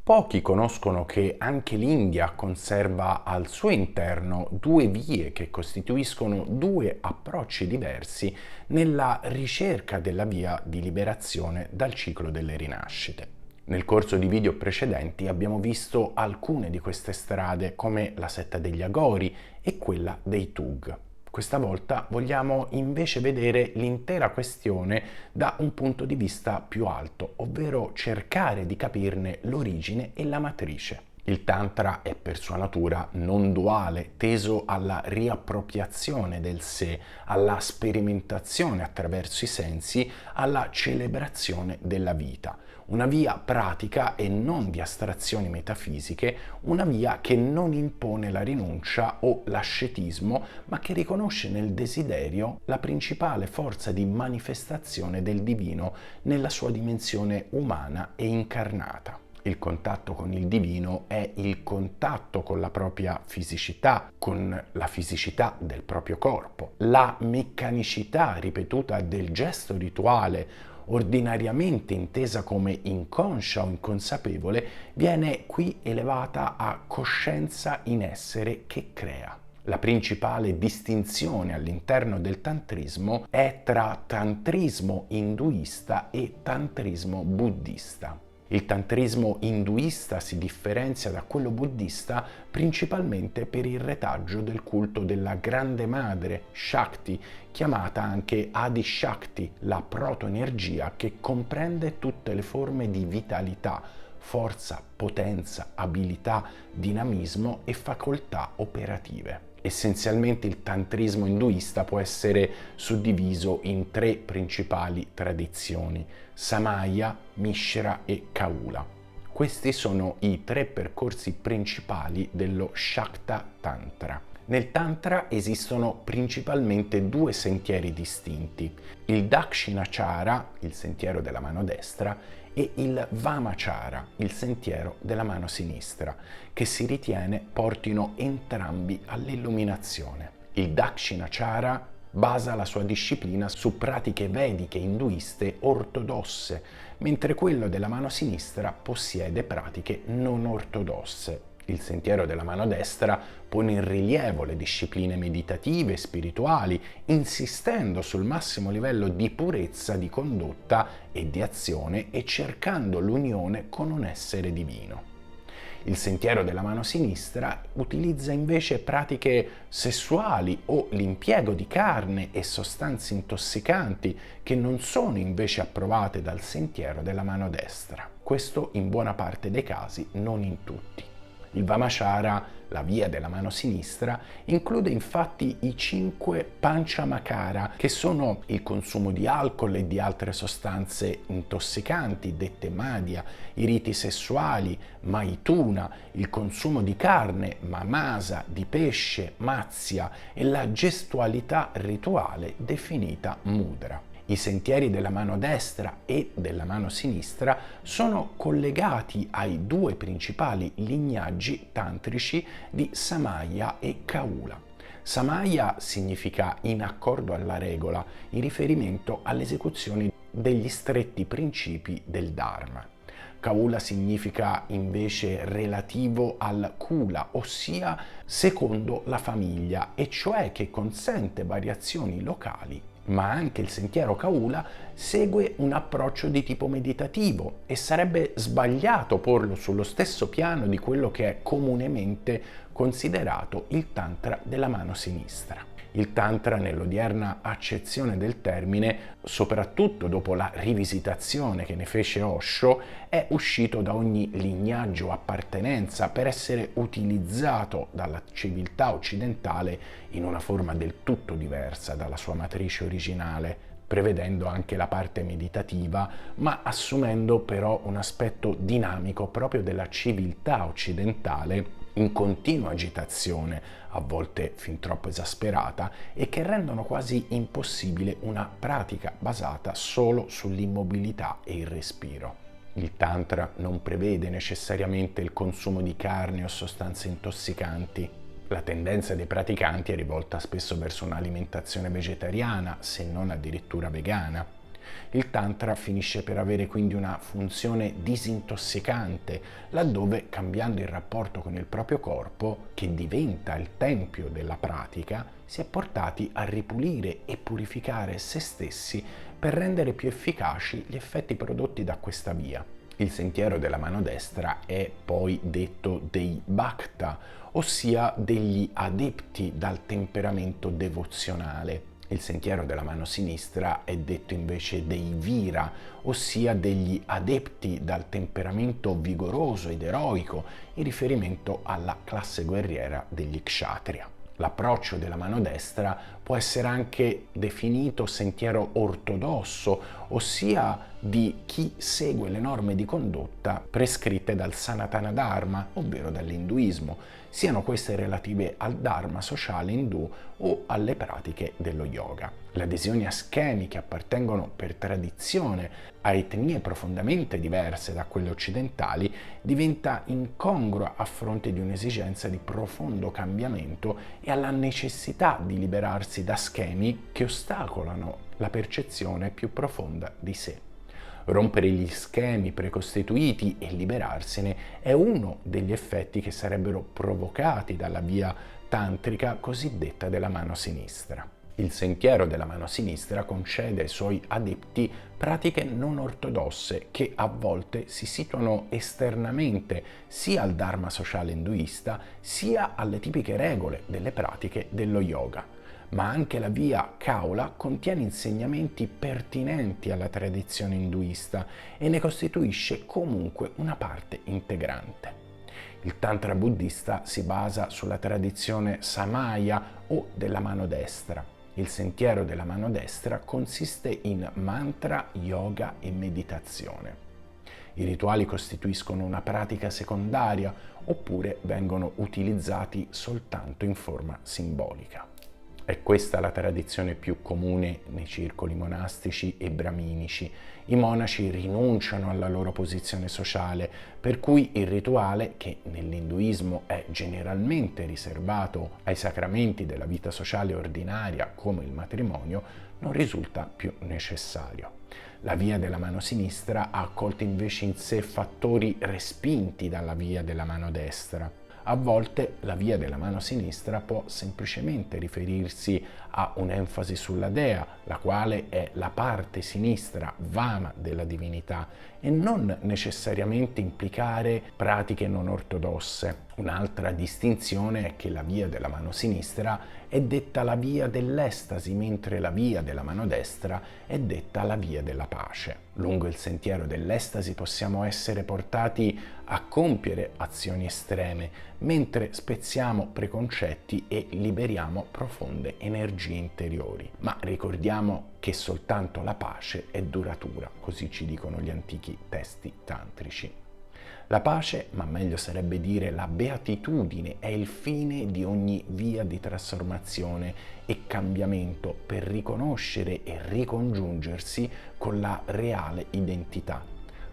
Pochi conoscono che anche l'India conserva al suo interno due vie che costituiscono due approcci diversi nella ricerca della via di liberazione dal ciclo delle rinascite. Nel corso di video precedenti abbiamo visto alcune di queste strade come la setta degli Agori e quella dei Tug. Questa volta vogliamo invece vedere l'intera questione da un punto di vista più alto, ovvero cercare di capirne l'origine e la matrice. Il Tantra è per sua natura non duale, teso alla riappropriazione del sé, alla sperimentazione attraverso i sensi, alla celebrazione della vita. Una via pratica e non di astrazioni metafisiche, una via che non impone la rinuncia o l'ascetismo, ma che riconosce nel desiderio la principale forza di manifestazione del divino nella sua dimensione umana e incarnata. Il contatto con il divino è il contatto con la propria fisicità, con la fisicità del proprio corpo. La meccanicità ripetuta del gesto rituale, ordinariamente intesa come inconscia o inconsapevole, viene qui elevata a coscienza in essere che crea. La principale distinzione all'interno del tantrismo è tra tantrismo induista e tantrismo buddista. Il tantrismo induista si differenzia da quello buddista principalmente per il retaggio del culto della grande madre Shakti, chiamata anche Adi Shakti, la protoenergia che comprende tutte le forme di vitalità, forza, potenza, abilità, dinamismo e facoltà operative. Essenzialmente il tantrismo induista può essere suddiviso in tre principali tradizioni: Samaya, Mishra e Kaula. Questi sono i tre percorsi principali dello Shakta Tantra. Nel Tantra esistono principalmente due sentieri distinti: il Dakshinachara, il sentiero della mano destra, e il Vamachara, il sentiero della mano sinistra, che si ritiene portino entrambi all'illuminazione. Il Dakshinachara basa la sua disciplina su pratiche vediche induiste ortodosse, mentre quello della mano sinistra possiede pratiche non ortodosse. Il sentiero della mano destra pone in rilievo le discipline meditative e spirituali, insistendo sul massimo livello di purezza di condotta e di azione e cercando l'unione con un essere divino. Il sentiero della mano sinistra utilizza invece pratiche sessuali o l'impiego di carne e sostanze intossicanti che non sono invece approvate dal sentiero della mano destra. Questo in buona parte dei casi, non in tutti. Il Vamachara, la via della mano sinistra, include infatti i 5 Panchamakara, che sono il consumo di alcol e di altre sostanze intossicanti, dette madhya, i riti sessuali, maituna, il consumo di carne, mamasa, di pesce, matsya, e la gestualità rituale definita mudra. I sentieri della mano destra e della mano sinistra sono collegati ai due principali lignaggi tantrici di Samaya e Kaula. Samaya significa in accordo alla regola, in riferimento all'esecuzione degli stretti principi del Dharma. Kaula significa invece relativo al kula, ossia secondo la famiglia, e cioè che consente variazioni locali. Ma anche il sentiero Kaula segue un approccio di tipo meditativo e sarebbe sbagliato porlo sullo stesso piano di quello che è comunemente considerato il Tantra della mano sinistra. Il Tantra, nell'odierna accezione del termine, soprattutto dopo la rivisitazione che ne fece Osho, è uscito da ogni lignaggio o appartenenza per essere utilizzato dalla civiltà occidentale in una forma del tutto diversa dalla sua matrice originale, prevedendo anche la parte meditativa, ma assumendo però un aspetto dinamico proprio della civiltà occidentale in continua agitazione, a volte fin troppo esasperata, e che rendono quasi impossibile una pratica basata solo sull'immobilità e il respiro. Il Tantra non prevede necessariamente il consumo di carne o sostanze intossicanti. La tendenza dei praticanti è rivolta spesso verso un'alimentazione vegetariana, se non addirittura vegana. Il Tantra finisce per avere quindi una funzione disintossicante, laddove cambiando il rapporto con il proprio corpo, che diventa il tempio della pratica, si è portati a ripulire e purificare se stessi per rendere più efficaci gli effetti prodotti da questa via. Il sentiero della mano destra è poi detto dei Bhakta, ossia degli adepti dal temperamento devozionale. Il sentiero della mano sinistra è detto invece dei Vira, ossia degli adepti dal temperamento vigoroso ed eroico, in riferimento alla classe guerriera degli Kshatriya. L'approccio della mano destra può essere anche definito sentiero ortodosso, ossia di chi segue le norme di condotta prescritte dal Sanatana Dharma, ovvero dall'induismo, siano queste relative al Dharma sociale indù o alle pratiche dello yoga. Le adesioni a schemi che appartengono per tradizione a etnie profondamente diverse da quelle occidentali diventa incongrua a fronte di un'esigenza di profondo cambiamento e alla necessità di liberarsi da schemi che ostacolano la percezione più profonda di sé. Rompere gli schemi precostituiti e liberarsene è uno degli effetti che sarebbero provocati dalla via tantrica cosiddetta della mano sinistra. Il sentiero della mano sinistra concede ai suoi adepti pratiche non ortodosse che a volte si situano esternamente sia al Dharma sociale induista sia alle tipiche regole delle pratiche dello yoga. Ma anche la via Kaula contiene insegnamenti pertinenti alla tradizione induista e ne costituisce comunque una parte integrante. Il Tantra buddista si basa sulla tradizione Samaya o della mano destra. Il sentiero della mano destra consiste in mantra, yoga e meditazione. I rituali costituiscono una pratica secondaria oppure vengono utilizzati soltanto in forma simbolica. È questa la tradizione più comune nei circoli monastici e braminici. I monaci rinunciano alla loro posizione sociale, per cui il rituale, che nell'induismo è generalmente riservato ai sacramenti della vita sociale ordinaria come il matrimonio, non risulta più necessario. La via della mano sinistra ha accolto invece in sé fattori respinti dalla via della mano destra. A volte la via della mano sinistra può semplicemente riferirsi a un'enfasi sulla dea, la quale è la parte sinistra vama della divinità, e non necessariamente implicare pratiche non ortodosse. Un'altra distinzione è che la via della mano sinistra è detta la via dell'estasi, mentre la via della mano destra è detta la via della pace. Lungo il sentiero dell'estasi possiamo essere portati a compiere azioni estreme, mentre spezziamo preconcetti e liberiamo profonde energie interiori. Ma ricordiamo che soltanto la pace è duratura, così ci dicono gli antichi testi tantrici. La pace, ma meglio sarebbe dire la beatitudine, è il fine di ogni via di trasformazione e cambiamento per riconoscere e ricongiungersi con la reale identità.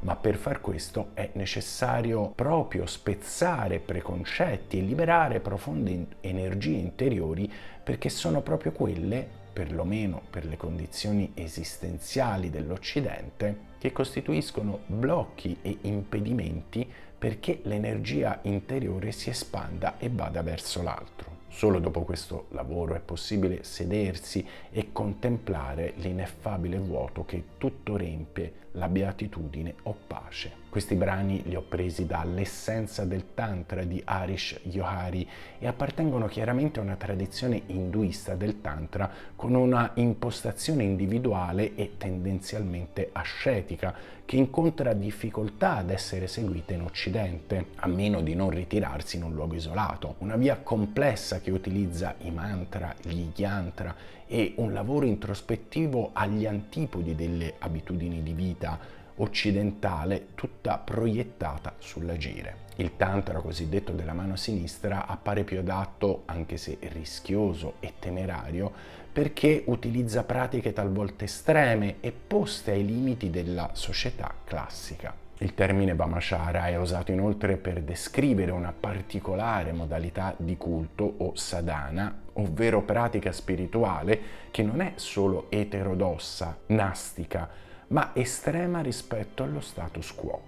Ma per far questo è necessario proprio spezzare preconcetti e liberare profonde energie interiori, perché sono proprio quelle, perlomeno per le condizioni esistenziali dell'Occidente, che costituiscono blocchi e impedimenti perché l'energia interiore si espanda e vada verso l'altro. Solo dopo questo lavoro è possibile sedersi e contemplare l'ineffabile vuoto che tutto riempie, la beatitudine o pace. Questi brani li ho presi dall'Essenza del Tantra di Harish Johari e appartengono chiaramente a una tradizione induista del Tantra con una impostazione individuale e tendenzialmente ascetica, che incontra difficoltà ad essere seguita in Occidente, a meno di non ritirarsi in un luogo isolato. Una via complessa che utilizza i mantra, gli yantra e un lavoro introspettivo agli antipodi delle abitudini di vita occidentale, tutta proiettata sull'agire. Il tantra cosiddetto della mano sinistra appare più adatto, anche se rischioso e temerario, perché utilizza pratiche talvolta estreme e poste ai limiti della società classica. Il termine Vamachara è usato inoltre per descrivere una particolare modalità di culto o sadhana, ovvero pratica spirituale che non è solo eterodossa, nastica, ma estrema rispetto allo status quo.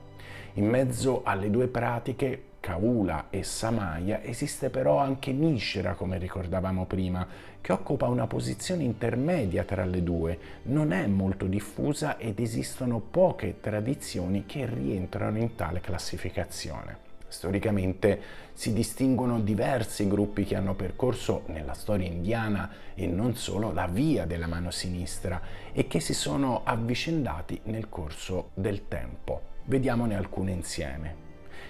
In mezzo alle due pratiche, Kaula e Samaya, esiste però anche Mishra, come ricordavamo prima, che occupa una posizione intermedia tra le due, non è molto diffusa ed esistono poche tradizioni che rientrano in tale classificazione. Storicamente si distinguono diversi gruppi che hanno percorso nella storia indiana e non solo la via della mano sinistra e che si sono avvicendati nel corso del tempo. Vediamone alcune insieme.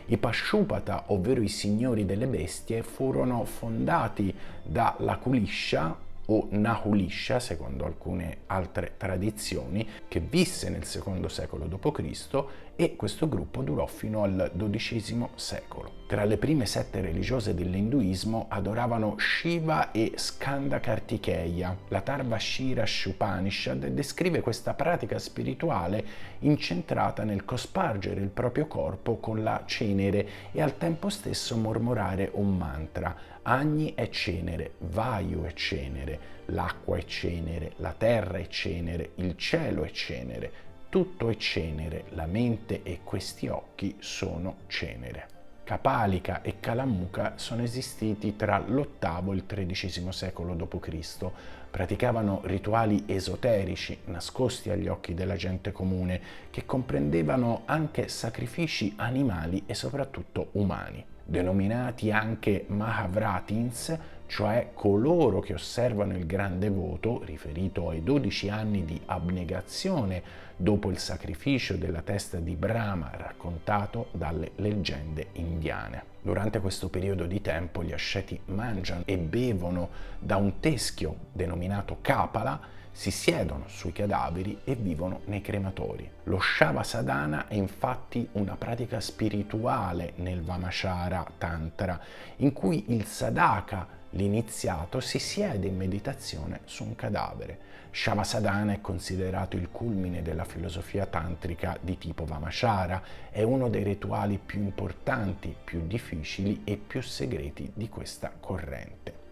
I Pashupata, ovvero i signori delle bestie, furono fondati da Lakulisha o Nahulisha, secondo alcune altre tradizioni, che visse nel secondo secolo d.C. e questo gruppo durò fino al XII secolo. Tra le prime 7 religiose dell'induismo adoravano Shiva e Skanda Kartikeya. La Tarvashira Upanishad descrive questa pratica spirituale incentrata nel cospargere il proprio corpo con la cenere e al tempo stesso mormorare un mantra. Agni è cenere, Vayu è cenere, l'acqua è cenere, la terra è cenere, il cielo è cenere, tutto è cenere, la mente e questi occhi sono cenere. Kapalika e Kalamuka sono esistiti tra l'VIII e il XIII secolo d.C. Praticavano rituali esoterici nascosti agli occhi della gente comune che comprendevano anche sacrifici animali e soprattutto umani. Denominati anche Mahavratins, cioè coloro che osservano il grande voto, riferito ai 12 anni di abnegazione dopo il sacrificio della testa di Brahma raccontato dalle leggende indiane. Durante questo periodo di tempo gli asceti mangiano e bevono da un teschio denominato Kapala, si siedono sui cadaveri e vivono nei crematori. Lo Shavasadhana è infatti una pratica spirituale nel Vamachara Tantra, in cui il sadhaka, l'iniziato, si siede in meditazione su un cadavere. Shavasadhana è considerato il culmine della filosofia tantrica di tipo Vamachara, è uno dei rituali più importanti, più difficili e più segreti di questa corrente.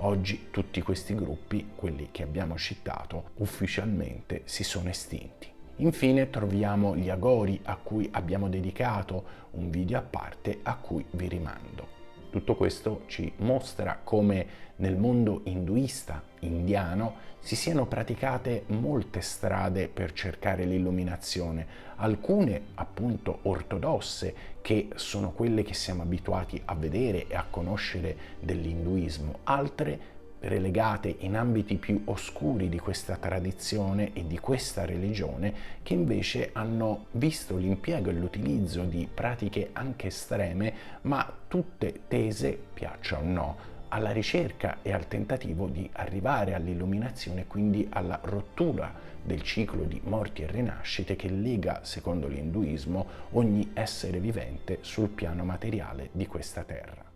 Oggi tutti questi gruppi, quelli che abbiamo citato, ufficialmente si sono estinti. Infine troviamo gli Agori, a cui abbiamo dedicato un video a parte a cui vi rimando. Tutto questo ci mostra come nel mondo induista indiano si siano praticate molte strade per cercare l'illuminazione, alcune appunto ortodosse, che sono quelle che siamo abituati a vedere e a conoscere dell'induismo, altre relegate in ambiti più oscuri di questa tradizione e di questa religione, che invece hanno visto l'impiego e l'utilizzo di pratiche anche estreme, ma tutte tese, piaccia o no, alla ricerca e al tentativo di arrivare all'illuminazione, quindi alla rottura del ciclo di morti e rinascite che lega, secondo l'induismo, ogni essere vivente sul piano materiale di questa terra.